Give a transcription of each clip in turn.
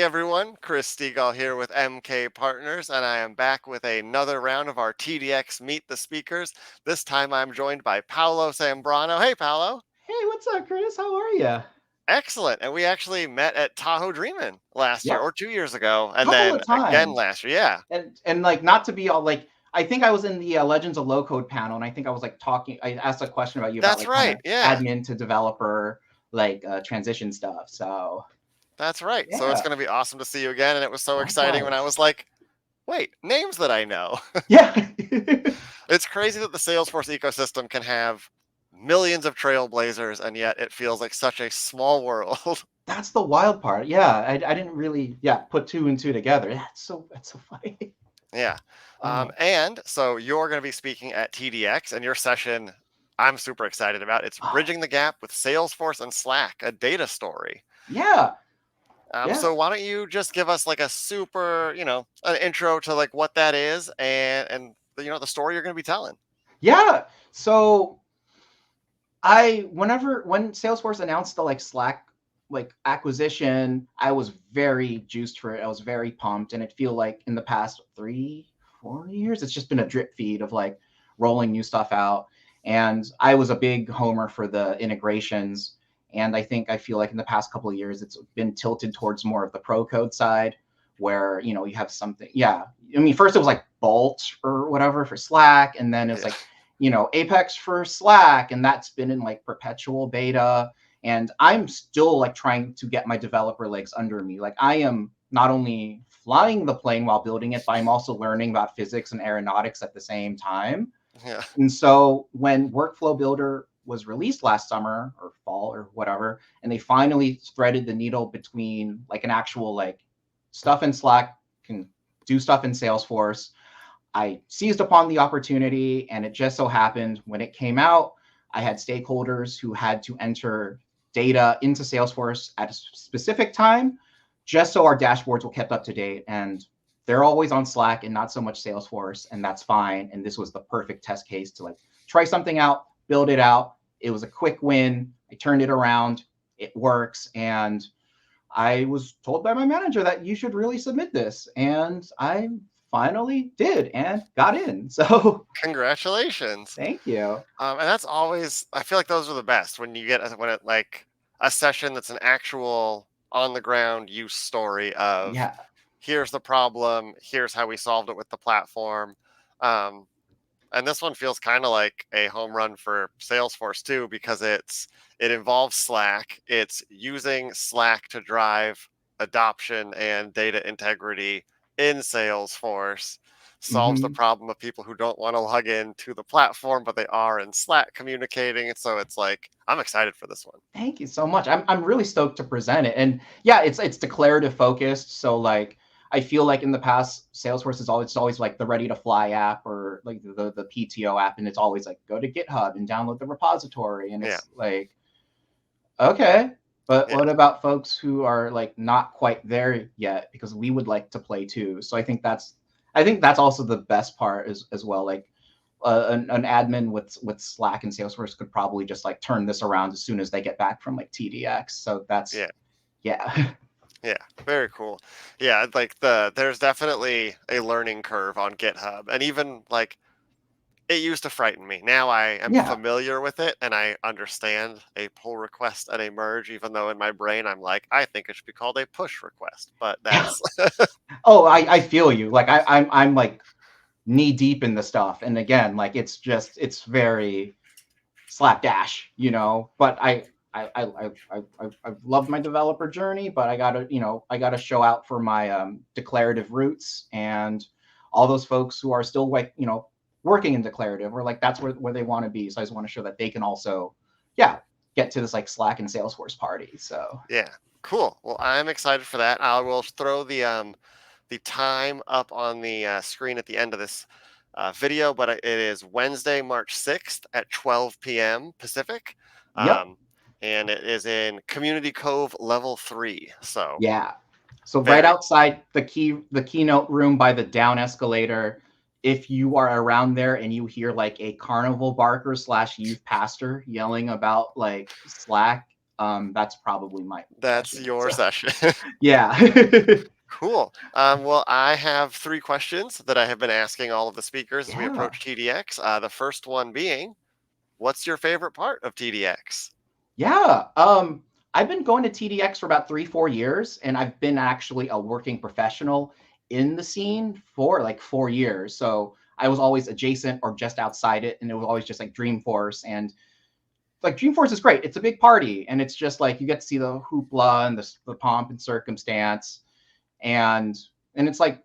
everyone, Chris Stegall here with MK Partners, and I am back with another round of our TDX Meet the Speakers. This time I'm joined by Paolo Sambrano. Hey, Paolo. Hey, what's up, Chris? How are you? Excellent. And we actually met at Tahoe Dreamin' last year Yep, or 2 years ago, and couple then of again times. last year. Yeah, And like not to be all like I think I was in the Legends of Low Code panel, and I think I was like talking. I asked a question about you about that's like kind right. of Yeah, admin to developer transition stuff. So that's right. So it's yeah, going to be awesome to see you again. And it was so exciting when I likewise. was like, wait, names that I know. Yeah, It's crazy that the Salesforce ecosystem can have millions of trailblazers, and yet it feels like such a small world. that's the wild part. Yeah, I didn't really put two and two together. That's so funny. Yeah. Oh, And so you're going to be speaking at TDX, and your session I'm super excited about. It's oh Bridging the Gap with Salesforce and Slack, a data story. yeah, yeah. So why don't you just give us like a super, an intro to like what that is and the story you're going to be telling. Yeah. So when Salesforce announced the Slack acquisition, I was very juiced for it. I was very pumped, and it feel like in the past 3 4 years, it's just been a drip feed of like rolling new stuff out. And I was a big homer for the integrations, and I feel like in the past couple of years, it's been tilted towards more of the pro code side, where you have something. Yeah, I mean, first it was like Bolt or whatever for Slack, and then it's Yeah. like Apex for Slack, and that's been in like perpetual beta. And I'm still like trying to get my developer legs under me. Like I am not only flying the plane while building it, but I'm also learning about physics and aeronautics at the same time. Yeah. And so when Workflow Builder was released last summer or fall or whatever, and they finally threaded the needle between like an actual like stuff in Slack can do stuff in Salesforce, I seized upon the opportunity, and it just so happened when it came out, I had stakeholders who had to enter data into Salesforce at a specific time, just so our dashboards were kept up to date. And they're always on Slack and not so much Salesforce, and that's fine. And this was the perfect test case to like try something out, build it out. It was a quick win. I turned it around. It works, and I was told by my manager that you should really submit this, and I finally did and got in. So Congratulations. thank you. And that's always, I feel like those are the best when you get when it like a session that's an actual on the ground use story of Yeah, here's the problem, here's how we solved it with the platform. Um, and this one feels kind of like a home run for Salesforce too, because it involves Slack. It's using Slack to drive adoption and data integrity in Salesforce. Solves the hmm problem of people who don't want to log in to the platform, but they are in Slack communicating. So it's like I'm excited for this one. thank you so much. I'm really stoked to present it, and yeah, it's declarative focused. So like I feel like in the past, Salesforce is always like the ready to fly app or like the PTO app, and it's always like go to GitHub and download the repository, and Yeah, it's like okay, but yeah, what about folks who are like not quite there yet? Because we would like to play too. So I think that's also the best part as well. Like an admin with Slack and Salesforce could probably just like turn this around as soon as they get back from like TDX. So that's yeah. yeah. Yeah, very cool. Yeah, like there's definitely a learning curve on GitHub. And even like it used to frighten me. Now I am Yeah. familiar with it and I understand a pull request and a merge, even though in my brain I'm like, I think it should be called a push request. But Yeah. that's Oh, I feel you. Like I'm like knee deep in the stuff. And again, like it's very slapdash. But I've loved my developer journey, but I gotta show out for my declarative roots, and all those folks who are still like working in declarative, or like that's where they want to be. So I just want to show that they can also, yeah, get to this like Slack and Salesforce party. So yeah, cool. Well, I'm excited for that. I will throw the time up on the screen at the end of this video, but it is Wednesday, March 6th at 12 p.m. Pacific. yep, Um, and it is in Community Cove Level 3. So yeah. So right very outside the keynote room by the down escalator, if you are around there and you hear like a carnival barker slash youth pastor yelling about like Slack, that's probably my That's session. your So, session. yeah. Cool. Well, I have 3 questions that I have been asking all of the speakers as we Yeah. approach TDX. The first one being, what's your favorite part of TDX? Yeah. I've been going to TDX for about 3, 4 years, and I've been actually a working professional in the scene for like 4 years. So I was always adjacent or just outside it, and it was always just like Dreamforce. And like Dreamforce is great. It's a big party, and it's just like you get to see the hoopla and the pomp and circumstance, and it's like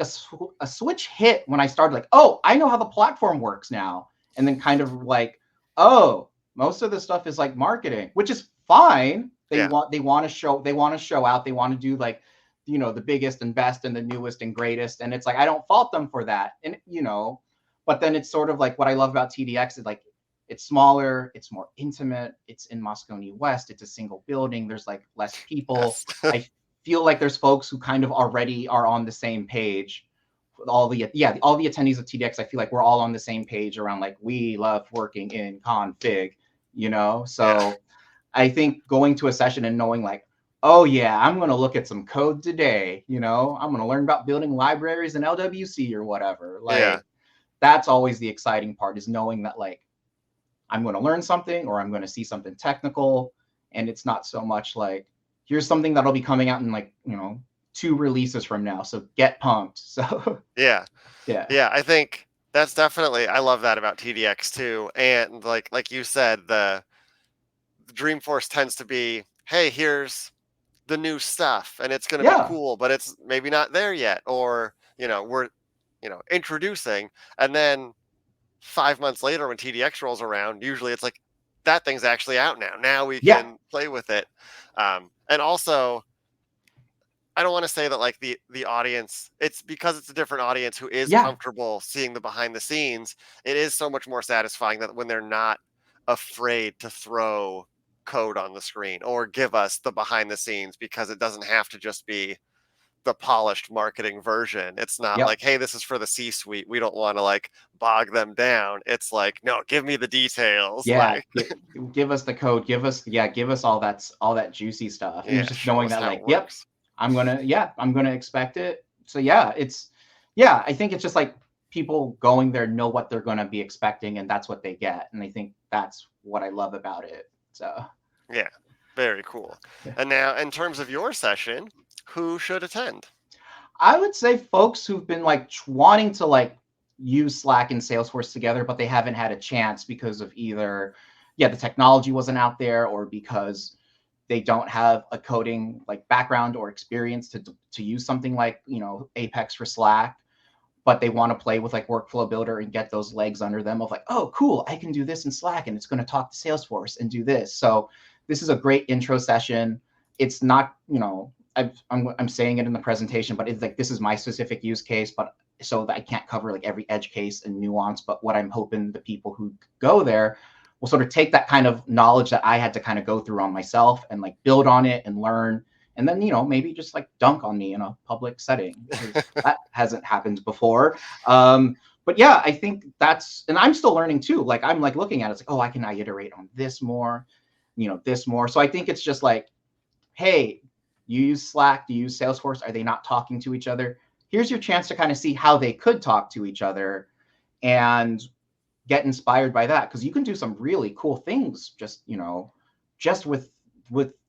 a switch hit when I started like, oh, I know how the platform works now, and then kind of like, oh, most of this stuff is like marketing, which is fine. They Yeah. want to show out, they want to do like, the biggest and best and the newest and greatest, and it's like I don't fault them for that, and but then it's sort of like what I love about TDX is like it's smaller, it's more intimate, it's in Moscone West, it's a single building, there's like less people. Yes. I feel like there's folks who kind of already are on the same page. All the attendees of TDX, I feel like we're all on the same page around like we love working in config, Yeah. So I think going to a session and knowing like, oh yeah, I'm going to look at some code today, I'm going to learn about building libraries in LWC or whatever. Yeah. Like that's always the exciting part, is knowing that like I'm going to learn something or I'm going to see something technical, and it's not so much like here's something that'll be coming out in like 2 releases from now, so get pumped. So Yeah. yeah. Yeah. I think that's definitely, I love that about TDX too. And like you said, the Dreamforce tends to be, hey, here's the new stuff and it's going to be Yeah. cool, but it's maybe not there yet. Or, we're, introducing. And then 5 months later, when TDX rolls around, usually it's like, that thing's actually out now. Now we Yeah. can play with it. And also, I don't want to say that like the audience, it's because it's a different audience who is Yeah. comfortable seeing the behind the scenes. It is so much more satisfying that when they're not afraid to throw code on the screen or give us the behind the scenes, because it doesn't have to just be the polished marketing version. It's not Yep. like, hey, this is for the C-suite. We don't want to like bog them down. It's like, no, give me the details. Yeah. Like, Give us the code. Give us all that juicy stuff. And yeah, it's just show knowing us that how like, it yep, works. I'm gonna expect it. So I think it's just like people going there know what they're gonna be expecting, and that's what they get. And I think that's what I love about it. So Yeah, very cool. yeah. And now, in terms of your session, who should attend? I would say folks who've been like wanting to like use Slack and Salesforce together, but they haven't had a chance because of either, the technology wasn't out there, or because they don't have a coding like background or experience to use something like Apex for Slack, but they want to play with like Workflow Builder and get those legs under them of like, oh, cool, I can do this in Slack and it's going to talk to Salesforce and do this. So this is a great intro session. It's not, I'm saying it in the presentation, but it's like this is my specific use case, but so that I can't cover like every edge case and nuance. But what I'm hoping the people who go there will sort of take that kind of knowledge that I had to kind of go through on myself and like build on it and learn, and then maybe just like dunk on me in a public setting, because that hasn't happened before. But yeah, I think and I'm still learning too. Like I'm like looking at it, it's like, oh, I can iterate on this more, this more. So I think it's just like, hey, you use Slack, do you use Salesforce? Are they not talking to each other? Here's your chance to kind of see how they could talk to each other and get inspired by that, because you can do some really cool things just with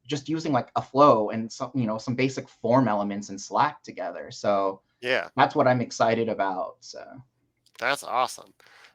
just using like a flow and some basic form elements in Slack together. So Yeah, that's what I'm excited about. So that's awesome.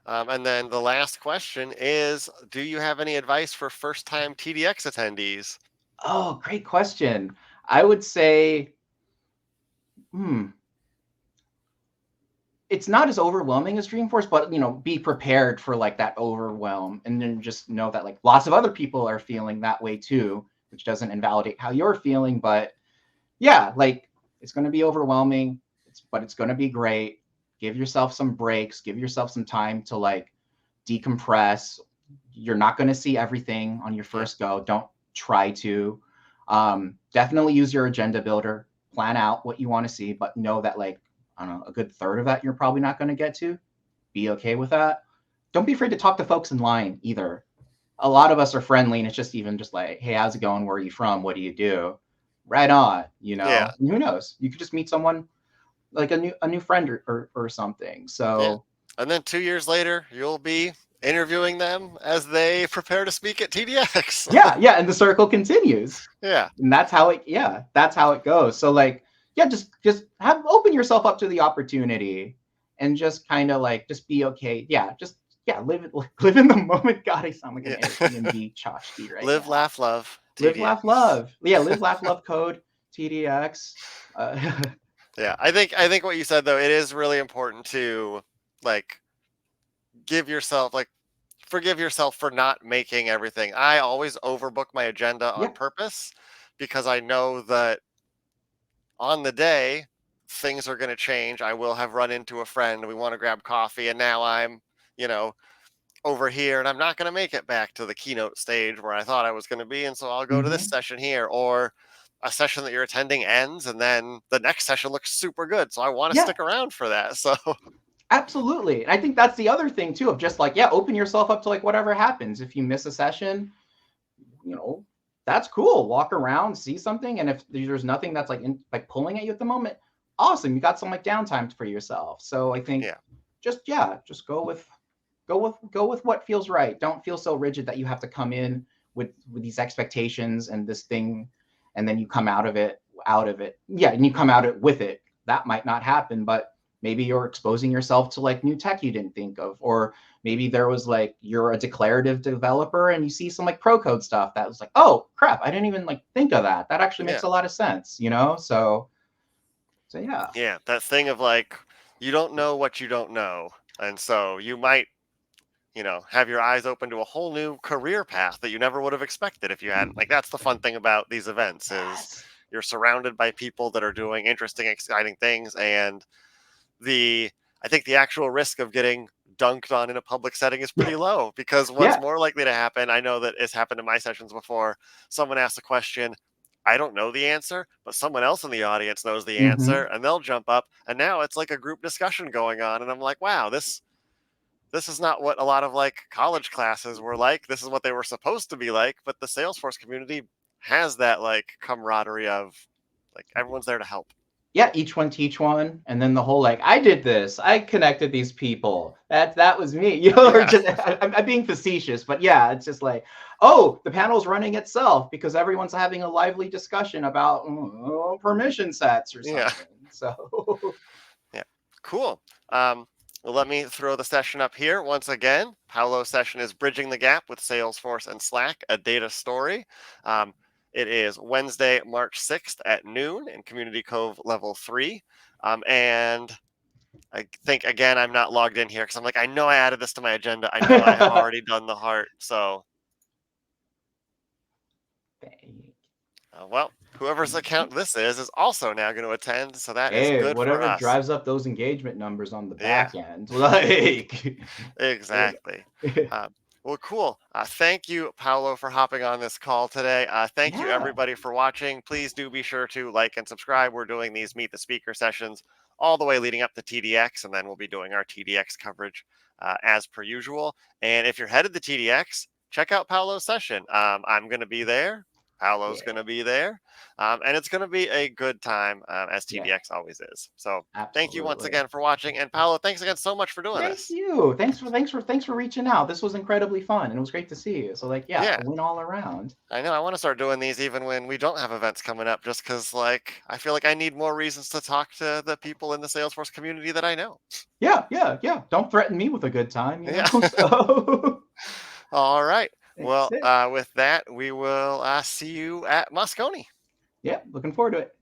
And then the last question is, do you have any advice for first-time TDX attendees? oh, great question. I would say it's not as overwhelming as Dreamforce, but be prepared for like that overwhelm, and then just know that like lots of other people are feeling that way too, which doesn't invalidate how you're feeling. But yeah, like it's going to be overwhelming, but it's going to be great. Give yourself some breaks, give yourself some time to like decompress. You're not going to see everything on your first go. Don't try to. Definitely use your agenda builder, plan out what you want to see, but know that like, I don't know, a good third of that you're probably not going to get to. Be okay with that. Don't be afraid to talk to folks in line either. a lot of us are friendly, and it's just even just like, hey, how's it going? Where are you from? What do you do? Right on, you Yeah. know. And who knows? You could just meet someone like a new friend or something. Yeah. So And then 2 years later, you'll be interviewing them as they prepare to speak at TDX. yeah, and the circle continues. Yeah. And that's how it goes. So like, yeah, just have open yourself up to the opportunity and just kind of like just be okay. Yeah, just live in the moment. God, I sound like an Airbnb tchotchke right Live, now. laugh, love. Live, TDX. laugh, love. Yeah, live, laugh, love code TDX. Yeah, I think what you said though, it is really important to like forgive yourself for not making everything. I always overbook my agenda on Yeah. purpose because I know that on the day things are going to change. I will have run into a friend, we want to grab coffee, and now I'm, you know, over here and I'm not going to make it back to the keynote stage where I thought I was going to be, and so I'll go to this Mm-hmm. session here, or a session that you're attending ends and then the next session looks super good, so I want to Yeah. stick around for that. So Absolutely. And I think that's the other thing too of just like, yeah, open yourself up to like whatever happens. If you miss a session, you know, that's cool. Walk around, see something, and if there's nothing that's like like pulling at you at the moment, awesome. You got some like downtime for yourself. So I think yeah, just go with what feels right. Don't feel so rigid that you have to come in with these expectations and this thing, and then you come out of it. Yeah, and you come out it with it. That might not happen, but maybe you're exposing yourself to like new tech you didn't think of, or maybe there was like you're a declarative developer and you see some like pro code stuff that was like, oh crap, I didn't even like think of that. That actually makes yeah, a lot of sense, you know? So yeah. yeah, that thing of like, you don't know what you don't know, and so you might, have your eyes open to a whole new career path that you never would have expected if you hadn't. Like, that's the fun thing about these events is Yes. you're surrounded by people that are doing interesting, exciting things, and the I think the actual risk of getting dunked on in a public setting is pretty low, because what's Yeah. more likely to happen, I know that it's happened in my sessions before, someone asks a question, I don't know the answer, but someone else in the audience knows the answer, Mm-hmm. and they'll jump up, and now it's like a group discussion going on, and I'm like, wow, this is not what a lot of like college classes were like. This is what they were supposed to be like, but the Salesforce community has that like camaraderie of like everyone's there to help. Yeah, each one teach one, and then the whole like, I did this, I connected these people. That was me, you know, or Yeah. just I'm being facetious, but yeah, it's just like, oh, the panel's running itself because everyone's having a lively discussion about permission sets or Yeah. something. So Yeah. Cool. Well, let me throw the session up here once again. Paolo's session is Bridging the Gap with Salesforce and Slack, a data story. Um, it is Wednesday, March 6th at noon in Community Cove Level 3. And I think, again, I'm not logged in here because I'm like, I know I added this to my agenda. I know I have already done the heart. So, well, whoever's account this is also now going to attend. So that is hey, good for whatever us. drives up those engagement numbers on the Yeah. back end, like, Exactly. Well, cool. Thank you, Paolo, for hopping on this call today. Thank you, yeah, everybody, for watching. Please do be sure to like and subscribe. We're doing these Meet the Speaker sessions all the way leading up to TDX, and then we'll be doing our TDX coverage as per usual. And if you're headed to TDX, check out Paolo's session. I'm going to be there. Paolo's going yeah, to be there. And it's going to be a good time, as yeah, TDX always is. So thank you once absolutely. again for watching. And Paolo, thanks again so much for doing Thank this. you. Thanks for reaching out. This was incredibly fun and it was great to see you. So like, yeah, Yeah. a win all around. I know. I want to start doing these even when we don't have events coming up, just because, like, I feel like I need more reasons to talk to the people in the Salesforce community that I know. Yeah. Don't threaten me with a good time, you Yeah. know. So All right. that's Well, it. with that, we will see you at Moscone. Yeah, looking forward to it.